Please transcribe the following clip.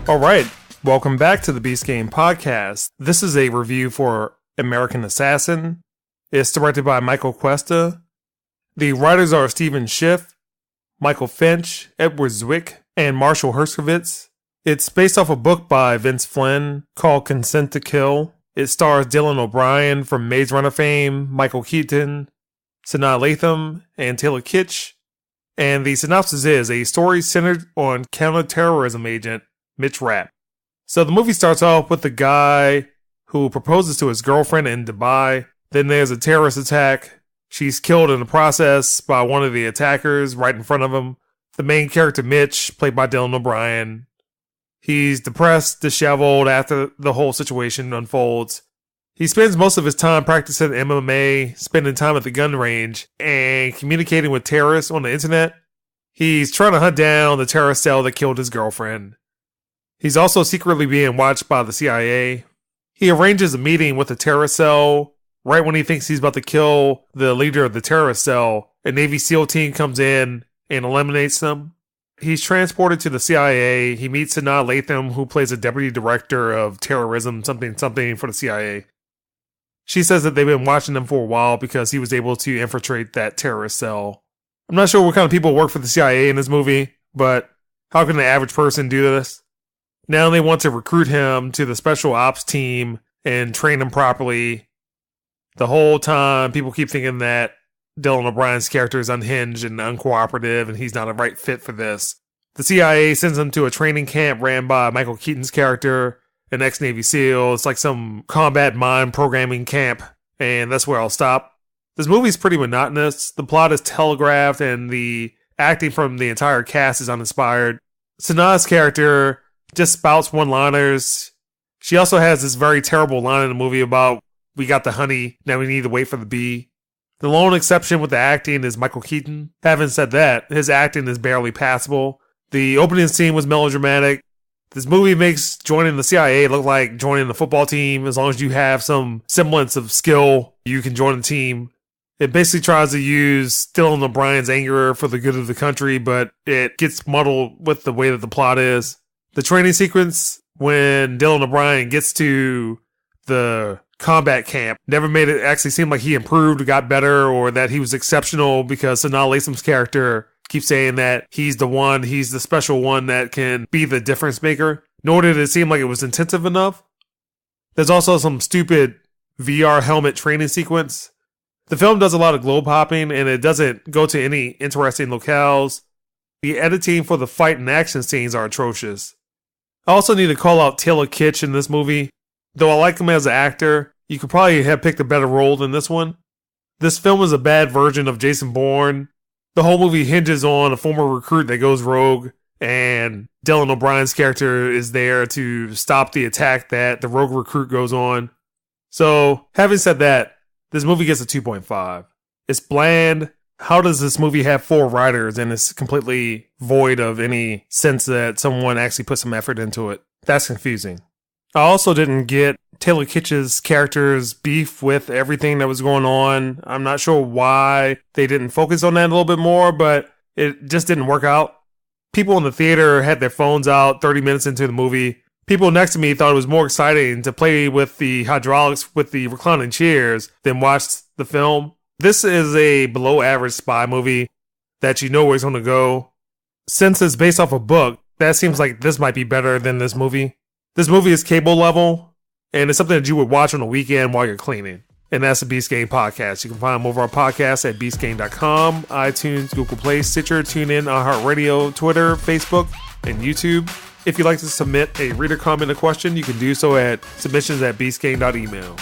All right, welcome back to the Beast Game Podcast. This is a review for American Assassin. It's directed by Michael Cuesta. The writers are Stephen Schiff, Michael Finch, Edward Zwick, and Marshall Herskovitz. It's based off a book by Vince Flynn called Consent to Kill. It stars Dylan O'Brien from Maze Runner fame, Michael Keaton, Sanaa Lathan, and Taylor Kitsch. And the synopsis is a story centered on counterterrorism agent Mitch Rapp. So the movie starts off with the guy who proposes to his girlfriend in Dubai. Then there's a terrorist attack. She's killed in the process by one of the attackers right in front of him. The main character, Mitch, played by Dylan O'Brien, he's depressed, disheveled after the whole situation unfolds. He spends most of his time practicing MMA, spending time at the gun range, and communicating with terrorists on the internet. He's trying to hunt down the terrorist cell that killed his girlfriend. He's also secretly being watched by the CIA. He arranges a meeting with the terrorist cell. Right when he thinks he's about to kill the leader of the terrorist cell, a Navy SEAL team comes in and eliminates them. He's transported to the CIA. He meets Sanaa Lathan, who plays a deputy director of terrorism, something for the CIA. She says that they've been watching him for a while because he was able to infiltrate that terrorist cell. I'm not sure what kind of people work for the CIA in this movie, but how can the average person do this? Now they want to recruit him to the special ops team and train him properly. The whole time, people keep thinking that Dylan O'Brien's character is unhinged and uncooperative, and he's not a right fit for this. The CIA sends him to a training camp ran by Michael Keaton's character, an ex-Navy SEAL. It's like some combat mind programming camp, and that's where I'll stop. This movie's pretty monotonous. The plot is telegraphed, and the acting from the entire cast is uninspired. Sanaa's character just spouts one-liners. She also has this very terrible line in the movie about, "We got the honey, now we need to wait for the bee." The lone exception with the acting is Michael Keaton. Having said that, his acting is barely passable. The opening scene was melodramatic. This movie makes joining the CIA look like joining the football team. As long as you have some semblance of skill, you can join the team. It basically tries to use Dylan O'Brien's anger for the good of the country, but it gets muddled with the way that the plot is. The training sequence, when Dylan O'Brien gets to the combat camp, never made it actually seem like he improved or got better or that he was exceptional, because Sanaa Lathan's character keeps saying that he's the special one that can be the difference maker. Nor did it seem like it was intensive enough. There's also some stupid VR helmet training sequence. The film does a lot of globe hopping, and it doesn't go to any interesting locales. The editing for the fight and action scenes are atrocious. I also need to call out Taylor Kitsch in this movie. Though I like him as an actor, you could probably have picked a better role than this one. This film is a bad version of Jason Bourne. The whole movie hinges on a former recruit that goes rogue, and Dylan O'Brien's character is there to stop the attack that the rogue recruit goes on. So, having said that, this movie gets a 2.5. It's bland. How does this movie have 4 writers and it's completely void of any sense that someone actually put some effort into it? That's confusing. I also didn't get Taylor Kitsch's character's beef with everything that was going on. I'm not sure why they didn't focus on that a little bit more, but it just didn't work out. People in the theater had their phones out 30 minutes into the movie. People next to me thought it was more exciting to play with the hydraulics with the reclining chairs than watch the film. This is a below average spy movie that you know where it's going to go. Since it's based off a book, that seems like this might be better than this movie. This movie is cable level, and it's something that you would watch on the weekend while you're cleaning. And that's the Beast Game Podcast. You can find more of our podcasts at beastgame.com, iTunes, Google Play, Stitcher, TuneIn, iHeartRadio, Twitter, Facebook, and YouTube. If you'd like to submit a reader comment or question, you can do so at submissions@beastgame.email.